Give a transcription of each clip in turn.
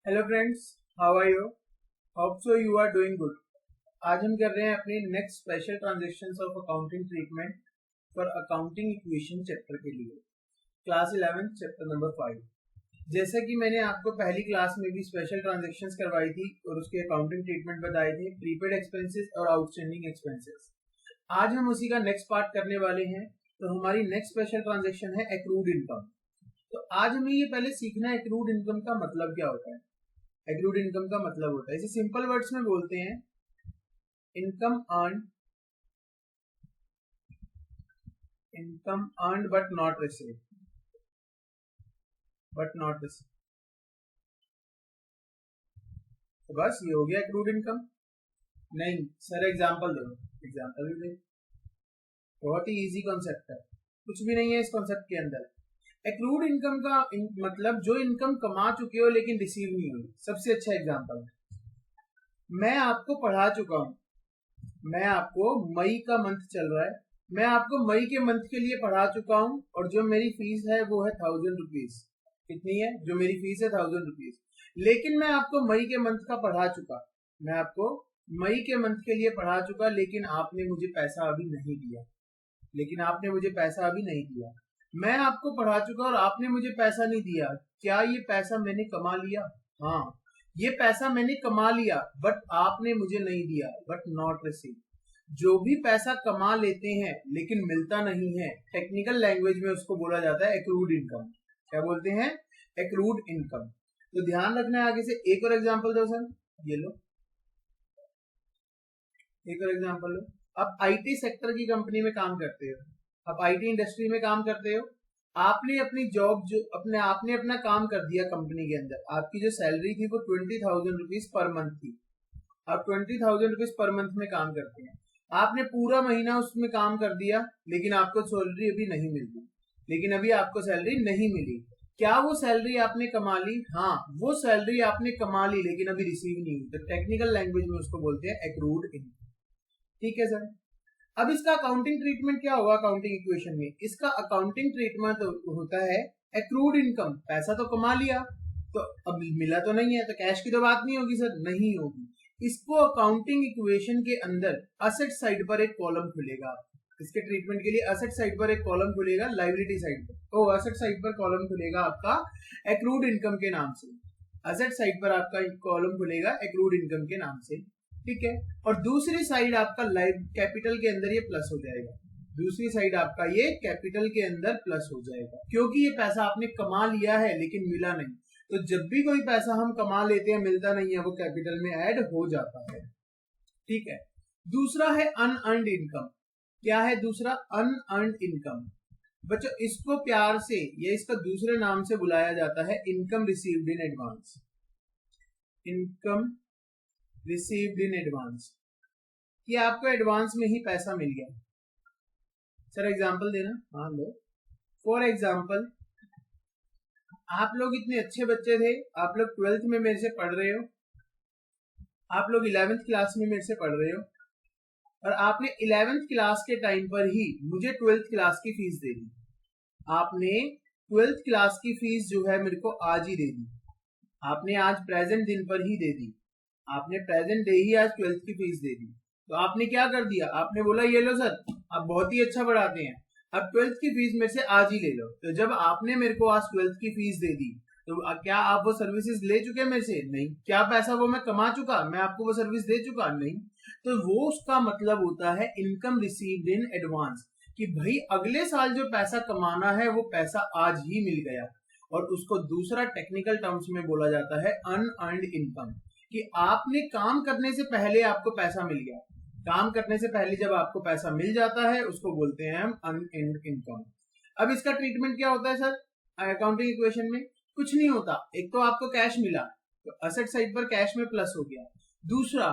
Hello friends, how are you? Hope so you are doing good. आज हम कर रहे हैं अपनी next special transactions of accounting treatment for accounting equation chapter के लिए, क्लास 11 चैप्टर नंबर 5। जैसा कि मैंने आपको पहली क्लास में भी स्पेशल ट्रांजैक्शंस करवाई थी और उसके अकाउंटिंग ट्रीटमेंट बताए थे, प्रीपेड एक्सपेंसेस और आउटस्टैंडिंग एक्सपेंसेस। आज हम उसी का नेक्स्ट पार्ट करने वाले हैं। तो हमारी नेक्स्ट स्पेशल ट्रांजैक्शन है एक्रूड इनकम। तो आज हमें ये पहले सीखना है एक्रूड इनकम का मतलब क्या होता है। एक्रूड इनकम का मतलब होता है, इसे सिंपल वर्ड्स में बोलते हैं income earned but not received. तो बस ये हो गया एक्रूड इनकम। नहीं सर, एग्जांपल दो। एग्जांपल भी दे, बहुत ही इजी कॉन्सेप्ट है, कुछ भी नहीं है इस कॉन्सेप्ट के अंदर। एक्रूड इनकम का मतलब जो इनकम कमा चुके हो लेकिन रिसीव नहीं हुई। सबसे अच्छा एग्जांपल, मैं आपको पढ़ा चुका हूं, मैं आपको मई का मंथ चल रहा है, मैं आपको मई के मंथ के लिए पढ़ा चुका हूं और जो मेरी फीस है वो है 1000 रुपीज। कितनी है? जो मेरी फीस है 1000 रुपीज। लेकिन मैं आपको मई के मंथ का पढ़ा चुका, मैं आपको मई के मंथ के लिए पढ़ा चुका, लेकिन आपने मुझे पैसा अभी नहीं दिया। मैं आपको पढ़ा चुका और आपने मुझे पैसा नहीं दिया। क्या ये पैसा मैंने कमा लिया? हाँ, ये पैसा मैंने कमा लिया, बट आपने मुझे नहीं दिया, बट नॉट रिसीव। जो भी पैसा कमा लेते हैं लेकिन मिलता नहीं है, टेक्निकल लैंग्वेज में उसको बोला जाता है एक्रूड इनकम। क्या बोलते हैं? Accrued income. तो ध्यान रखना है। आगे से एक और एग्जांपल दो सर, ये लो एक और एग्जांपल लो। आप आईटी सेक्टर की कंपनी में काम करते हो, आप आईटी इंडस्ट्री में काम करते हो, आपने अपनी जॉब आपने अपना काम कर दिया कंपनी के अंदर। आपकी जो सैलरी थी वो 20,000 रुपीज पर मंथ थी। आप 20,000 रुपीज पर मंथ में काम करते हैं, आपने पूरा महीना उसमें काम कर दिया, लेकिन आपको सैलरी अभी नहीं मिली। क्या वो सैलरी आपने कमा ली? हाँ, वो सैलरी आपने कमा ली, लेकिन अभी रिसीव नहीं हुई। तो टेक्निकल लैंग्वेज में उसको बोलते हैं एक्रूड इनकम। ठीक है सर। अब इसका अकाउंटिंग ट्रीटमेंट क्या होगा अकाउंटिंग इक्वेशन में? इसका अकाउंटिंग ट्रीटमेंट होता है एक्रूड इनकम। पैसा तो कमा लिया, तो अब मिला तो नहीं है, तो कैश की तो बात नहीं होगी सर, नहीं होगी। इसको अकाउंटिंग इक्वेशन के अंदर असेट साइड पर एक कॉलम खुलेगा। इसके ट्रीटमेंट के लिए असेट साइड पर एक कॉलम खुलेगा, लायबिलिटी साइड पर तो असेट साइड पर कॉलम खुलेगा आपका एक्रूड इनकम के नाम से। असेट साइड पर आपका कॉलम खुलेगा एक्रूड इनकम के नाम से, ठीक है। और दूसरी साइड आपका लाइव कैपिटल के अंदर ये प्लस हो जाएगा। दूसरी साइड आपका ये कैपिटल के अंदर प्लस हो जाएगा, क्योंकि ये पैसा आपने कमा लिया है लेकिन मिला नहीं। तो जब भी कोई पैसा हम कमा लेते हैं मिलता नहीं है, वो कैपिटल में ऐड हो जाता है, ठीक है। दूसरा है अनअर्न्ड इनकम। क्या है दूसरा? Unearned income. बच्चों इसको प्यार से या इसका दूसरे नाम से बुलाया जाता है income received in advance. Income received in advance, कि आपको एडवांस में ही पैसा मिल गया। सर एग्जांपल देना। हाँ लो, फॉर एग्जांपल आप लोग इतने अच्छे बच्चे थे, आप लोग 12th में मेरे से पढ़ रहे हो, आप लोग 11th क्लास में मेरे से पढ़ रहे हो, और आपने 11th क्लास के टाइम पर ही मुझे 12th क्लास की फीस दे दी। आपने 12th क्लास की फीस जो है मेरे को आज ही दे दी, आपने आज प्रेजेंट दिन पर ही दे दी, आपने प्रेजेंट डे ही आज 12th की फीस दे दी। तो आपने क्या कर दिया? आपने बोला ये लो सर, आप बहुत ही अच्छा पढ़ाते हैं, अब 12th की फीस मेरे से आज ही ले लो। तो जब आपने मेरे को आज 12th की फीस दे दी, तो क्या आप वो सर्विसेज ले चुके मेरे से? नहीं। क्या पैसा वो मैं कमा चुका? मैं आपको वो सर्विस दे चुका? नहीं। तो वो उसका मतलब होता है इनकम रिसीव्ड इन एडवांस, कि भाई अगले साल जो पैसा कमाना है वो पैसा आज ही मिल गया। और उसको दूसरा टेक्निकल टर्म्स में बोला जाता है अनअर्न्ड इनकम, कि आपने काम करने से पहले आपको पैसा मिल गया। काम करने से पहले जब आपको पैसा मिल जाता है उसको बोलते हैं हम अनअर्न्ड इनकम। अब इसका ट्रीटमेंट क्या होता है सर अकाउंटिंग इक्वेशन में? कुछ नहीं होता। एक तो आपको कैश मिला, तो असेट साइड पर कैश में प्लस हो गया। दूसरा,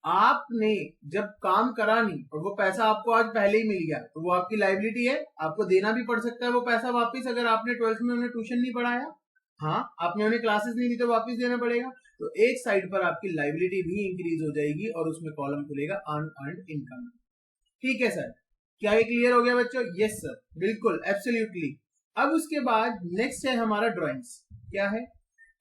आपने जब काम करा नहीं और वो पैसा आपको आज पहले ही मिल गया, तो वो आपकी लायबिलिटी है, आपको देना भी पड़ सकता है वो पैसा वापस, अगर आपने 12th में उन्हें ट्यूशन नहीं पढ़ाया, हाँ आपने उन्हें क्लासेस नहीं दी, तो वापस देना पड़ेगा। तो एक साइड पर आपकी लायबिलिटी भी इंक्रीज हो जाएगी और उसमें कॉलम खुलेगा अनअर्न्ड इनकम। ठीक है सर, क्या ये क्लियर हो गया बच्चों? यस सर, बिल्कुल एब्सोल्युटली। अब उसके बाद नेक्स्ट है हमारा ड्राइंग्स। क्या है?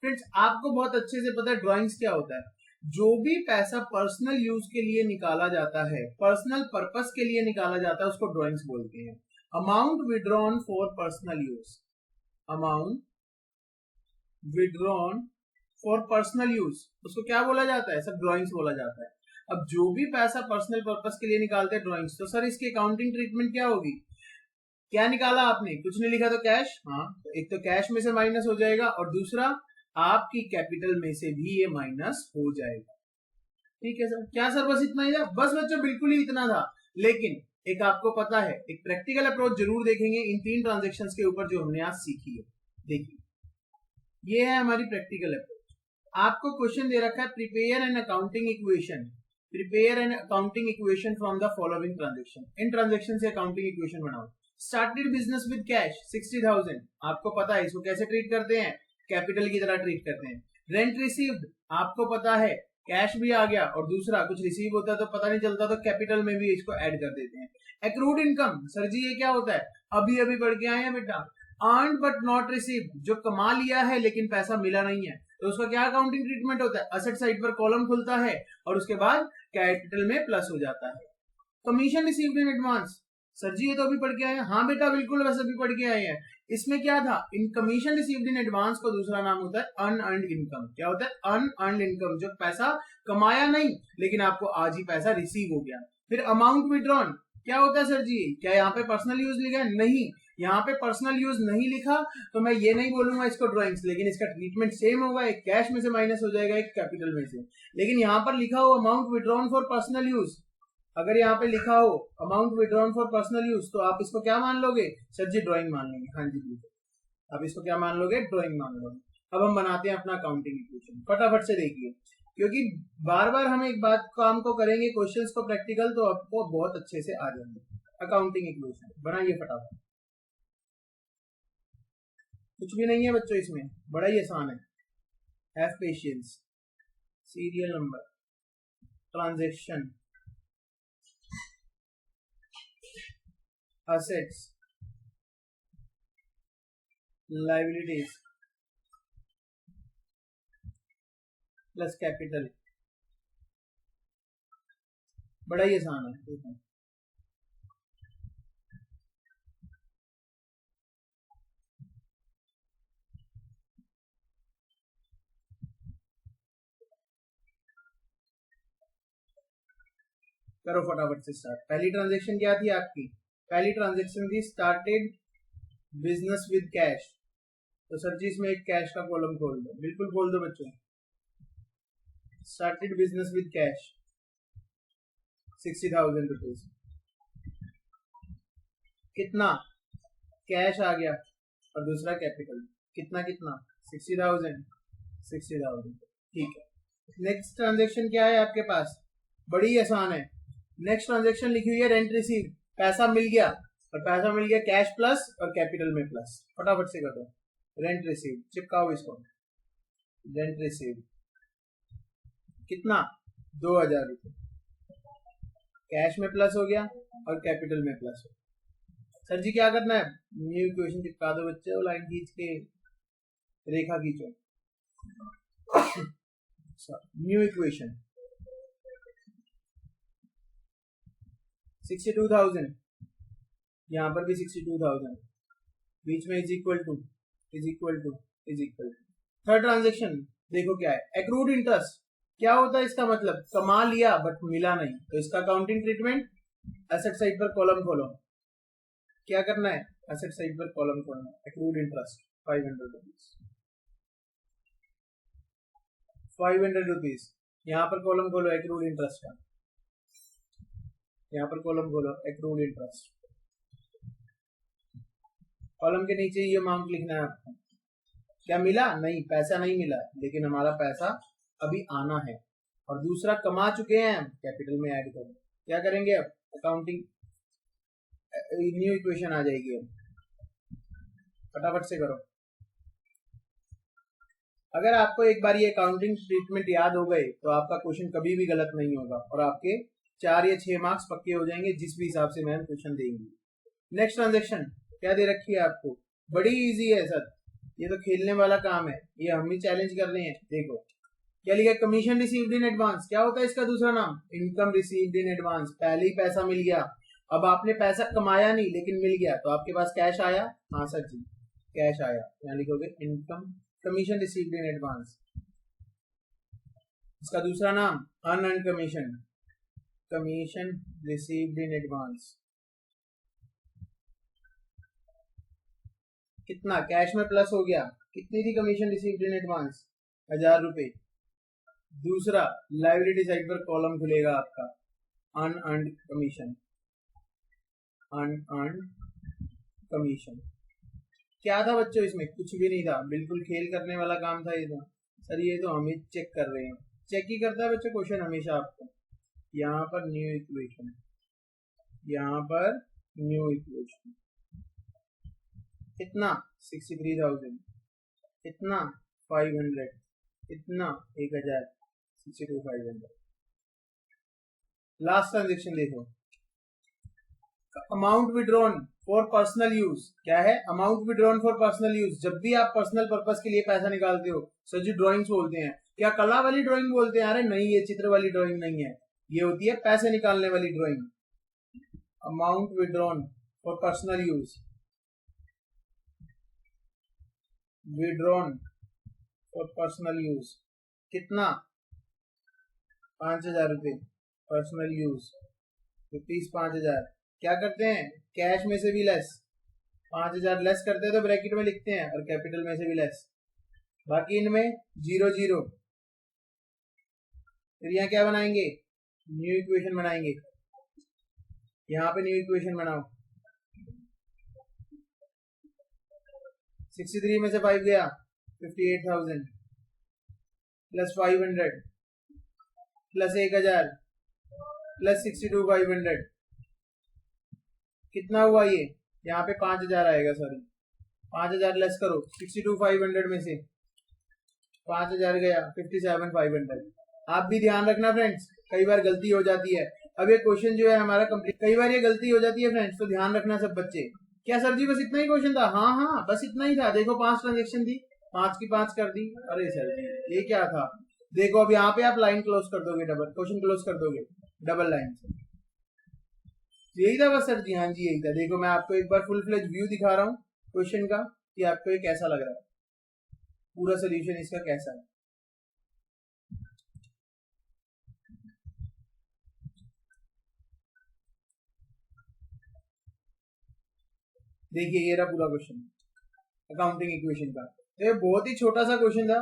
फ्रेंड्स आपको बहुत अच्छे से पता है ड्राइंग्स क्या होता है। जो भी पैसा पर्सनल यूज के लिए निकाला जाता है, पर्सनल पर्पस के लिए निकाला जाता है, उसको ड्राइंग्स बोलते हैं। Amount withdrawn for personal use, amount withdrawn for personal use, उसको क्या बोला जाता है? सब ड्राइंग्स बोला जाता है। अब जो भी पैसा पर्सनल पर्पस के लिए निकालते हैं ड्राइंग्स, तो सर इसकी अकाउंटिंग ट्रीटमेंट क्या होगी? क्या निकाला आपने? कुछ नहीं लिखा तो कैश, हाँ, तो एक तो कैश में से माइनस हो जाएगा और दूसरा आपकी कैपिटल में से भी ये माइनस हो जाएगा। ठीक है सर, क्या सर बस इतना ही था? बस बच्चों बिल्कुल ही इतना था। लेकिन एक आपको पता है, एक प्रैक्टिकल अप्रोच जरूर देखेंगे इन 3 ट्रांजेक्शंस के ऊपर जो हमने आज सीखी है। देखिए ये है हमारी प्रैक्टिकल अप्रोच। आपको क्वेश्चन दे रखा है prepare an accounting equation, prepare an accounting equation from the following transaction. In transaction से अकाउंटिंग इक्वेशन बनाओ। स्टार्टेड बिजनेस विद कैश 60,000, आपको पता है इसको कैसे ट्रीट करते हैं? कैपिटल की तरह ट्रीट करते हैं। रेंट रिसीव्ड, आपको पता है कैश भी आ गया और दूसरा कुछ रिसीव होता है तो पता नहीं चलता तो कैपिटल में भी इसको ऐड कर देते हैं। एक्रूड इनकम, सर जी ये क्या होता है? अभी अभी बढ़ के आए हैं बेटा। अर्न बट नॉट रिसीव्ड, जो कमा लिया है लेकिन पैसा मिला नहीं है, तो उसका क्या अकाउंटिंग ट्रीटमेंट होता है? असेट साइड पर कॉलम खुलता है और उसके बाद कैपिटल में प्लस हो जाता है। Commission received in advance, sir ji ये तो अभी पढ़ के आए हैं। हाँ बेटा बिल्कुल, वैसे भी पढ़ के आए हैं। इसमें क्या था? इन कमीशन रिसीव्ड इन एडवांस को दूसरा नाम होता है अनअर्न्ड इनकम। क्या होता है? अनअर्न्ड इनकम, जो पैसा कमाया नहीं लेकिन आपको आज ही पैसा रिसीव हो गया। फिर अमाउंट विड्रॉन, क्या होता है सर जी? क्या यहाँ पे पर्सनल यूज लिखा है? नहीं, यहाँ पे पर्सनल यूज नहीं लिखा तो मैं ये नहीं बोलूंगा इसको ड्राइंग्स, लेकिन इसका ट्रीटमेंट सेम होगा। एक कैश में से माइनस हो जाएगा, एक कैपिटल में से। लेकिन यहाँ पर लिखा हो amount withdrawn for personal use, अगर यहाँ पे लिखा हो amount withdrawn for personal use तो आप इसको क्या मान लोगे? सर जी ड्राइंग मान लेंगे। हाँ जी बिल्कुल, आप इसको क्या मान लोगे? ड्राइंग मान लोगे। अब हम बनाते हैं अपना अकाउंटिंग इक्वेशन, फटाफट से देखिए, क्योंकि बार बार हम एक बात काम को करेंगे, क्वेश्चंस को प्रैक्टिकल, तो आपको बहुत अच्छे से आ जाएंगे। अकाउंटिंग इक्वेशन बनाइए फटाफट। कुछ भी नहीं है बच्चों इसमें, बड़ा ही आसान है। Have patience, serial number, transaction, assets, liabilities plus capital, बड़ा ही आसान है। देखो करो फटाफट से स्टार्ट। पहली ट्रांजेक्शन क्या थी आपकी? पहली ट्रांजेक्शन थी स्टार्टेड बिजनेस विद कैश, तो सर जी इसमें एक कैश का कॉलम खोल दो, बिल्कुल खोल दो बच्चों। Started business with cash 60,000 rupees, कितना कैश आ गया और दूसरा कैपिटल, कितना कितना 60,000 60,000, ठीक है। नेक्स्ट ट्रांजेक्शन क्या है आपके पास? बड़ी आसान है। नेक्स्ट ट्रांजेक्शन लिखी हुई है रेंट रिसीव, पैसा मिल गया, और पैसा मिल गया कैश प्लस और कैपिटल में प्लस, फटाफट से कर दो। रेंट रिसीव चिपकाओ इसको, रेंट रिसीव कितना? 2,000 रुपये, कैश में प्लस हो गया और कैपिटल में प्लस हो। सर जी क्या करना है? न्यू इक्वेशन चिपका दो बच्चे, वो लाइन खींच के रेखा खींचो। न्यू इक्वेशन 62,000, यहां पर भी 62,000, बीच में is equal to is equal to is equal to. Third transaction देखो क्या है? एक्रूड इंटरेस्ट, क्या होता है इसका मतलब? कमा लिया बट मिला नहीं, तो इसका अकाउंटिंग ट्रीटमेंट, एसेट साइड पर कॉलम खोलो। क्या करना है? एसेट साइड पर कॉलम खोलना है। एक्रूड इंटरेस्ट 500 रुपीज, 500 रुपीज, यहाँ पर कॉलम खोलो एक्रूड इंटरेस्ट का, यहाँ पर कॉलम खोलो एक्रूड इंटरेस्ट, कॉलम के नीचे ये अमाउंट लिखना है आपको। क्या मिला? नहीं, पैसा नहीं मिला, लेकिन हमारा पैसा अभी आना है, और दूसरा कमा चुके हैं हम, कैपिटल में ऐड करो। क्या करेंगे अब? अकाउंटिंग न्यू इक्वेशन आ जाएगी, अब फटाफट से करो। अगर आपको एक बार ये अकाउंटिंग ट्रीटमेंट याद हो गए तो आपका क्वेश्चन कभी भी गलत नहीं होगा, और आपके 4 या 6 मार्क्स पक्के हो जाएंगे, जिस भी हिसाब से मैम क्वेश्चन देंगे। नेक्स्ट ट्रांजेक्शन क्या दे रखी है आपको? बड़ी इजी है सर, ये तो खेलने वाला काम है, ये हम ही चैलेंज कर रहे हैं। देखो क्या लिखा, कमीशन रिसीव्ड इन एडवांस। क्या होता है इसका दूसरा नाम, इनकम रिसीव्ड इन एडवांस। पहले ही पैसा मिल गया, अब आपने पैसा कमाया नहीं लेकिन मिल गया, तो आपके पास कैश आया। हाँ सर जी, कैश आया, यहाँ लिखोगे income commission received in advance. इसका दूसरा नाम unearned commission, commission received in advance. कितना कैश में प्लस हो गया, कितनी थी कमीशन रिसीव्ड इन एडवांस, 1000 रुपए। दूसरा लायबिलिटी साइड पर कॉलम खुलेगा आपका अनअर्न्ड कमीशन, अनअर्न्ड कमीशन। क्या था बच्चों इसमें, कुछ भी नहीं था, बिल्कुल खेल करने वाला काम था ये तो। सर ये तो हम ही चेक कर रहे हैं, चेक ही करता है बच्चों क्वेश्चन हमेशा आपको। यहाँ पर न्यू इक्वेशन, यहाँ पर न्यू इक्वेशन। कितना 63,000, कितना 500, कितना 1000, 62,500। लास्ट ट्रांजेक्शन देखो, amount withdrawn for personal use. क्या है, amount withdrawn for personal use. जब भी आप पर्सनल पर्पस के लिए पैसा निकालते हो, सर जी ड्राइंग्स बोलते हैं, क्या कला वाली ड्राइंग बोलते हैं? अरे नहीं, ये चित्र वाली ड्राइंग नहीं है, ये होती है पैसे निकालने वाली drawing. Amount withdrawn for personal use, withdrawn for personal use. कितना 5,000 रुपए पर्सनल यूज, रुपीज 5,000। क्या करते हैं, कैश में से भी लेस, 5,000 लेस करते हैं तो ब्रैकेट में लिखते हैं, और कैपिटल में से भी लेस, बाकी इनमें 0 0। फिर यहाँ क्या बनाएंगे, न्यू इक्वेशन बनाएंगे। यहाँ पे न्यू इक्वेशन बनाओ, 63 में से 5 गया, 58,000 प्लस 500 प्लस 1,000 प्लस 62,500। कितना हुआ ये, यहाँ पे 5,000 आएगा। सॉरी 5,000 लेस करो 62,500 में से, 5,000 गया, 57,500। आप भी ध्यान रखना फ्रेंड्स, कई बार गलती हो जाती है। अब ये क्वेश्चन जो है हमारा कंप्लीट, कई बार ये गलती हो जाती है फ्रेंड्स, तो ध्यान रखना सब बच्चे। क्या सर जी बस इतना ही क्वेश्चन था? हाँ हाँ बस इतना ही था। देखो 5 ट्रांजेक्शन थी, 5 की 5 कर दी। अरे सर जी ये क्या था, देखो अब यहाँ पे आप लाइन क्लोज कर दोगे, डबल क्वेश्चन क्लोज कर दोगे डबल लाइन से। यही था बस सर जी, हाँ जी यही था। देखो मैं आपको एक बार फुल फ्लेज व्यू दिखा रहा हूँ क्वेश्चन का, कि आपको ये कैसा लग रहा है, पूरा सोल्यूशन इसका कैसा है। देखिए ये रहा पूरा क्वेश्चन अकाउंटिंग इक्वेशन का। तो ये बहुत ही छोटा सा क्वेश्चन था।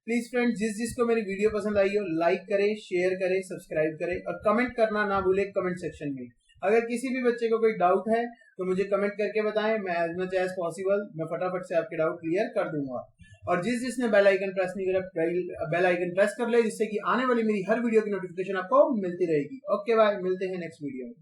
प्लीज फ्रेंड्स, जिसको मेरी वीडियो पसंद आई हो लाइक करे, शेयर करे, सब्सक्राइब करे, और कमेंट करना ना भूले कमेंट सेक्शन में। अगर किसी भी बच्चे को कोई डाउट है तो मुझे कमेंट करके बताएं, मैं एज मच एज पॉसिबल मैं फटाफट से आपके डाउट क्लियर कर दूंगा। और जिसने बेल आइकन प्रेस नहीं करा, बेल आइकन प्रेस कर ले, जिससे कि आने वाली मेरी हर वीडियो की नोटिफिकेशन आपको मिलती रहेगी। ओके बाय, मिलते हैं नेक्स्ट वीडियो में।